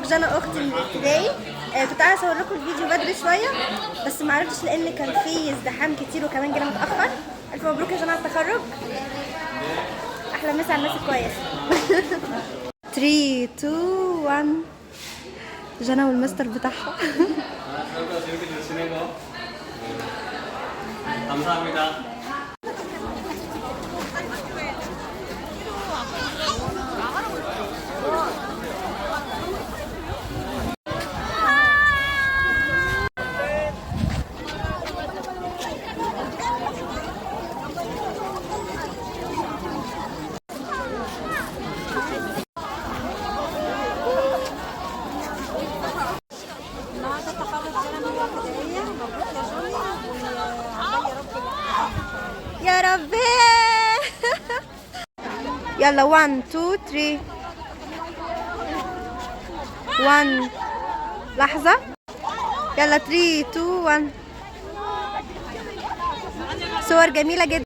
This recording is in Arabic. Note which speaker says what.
Speaker 1: تخرج جنى اختي من الابتدائي. كنت عايزه اصور لكم الفيديو بدري شويه بس ما عرفتش لان كان في ازدحام كتير وكمان جينا متاخر. الف مبروك يا جنى على التخرج. احلى مسا على الناس الكويسه. 3 2 1 جنى والمستر بتاعها.
Speaker 2: 감사합니다.
Speaker 1: يا ربي. يلا 1 2 3 1 لحظة. يلا 3 2 1. صور جميلة جدا.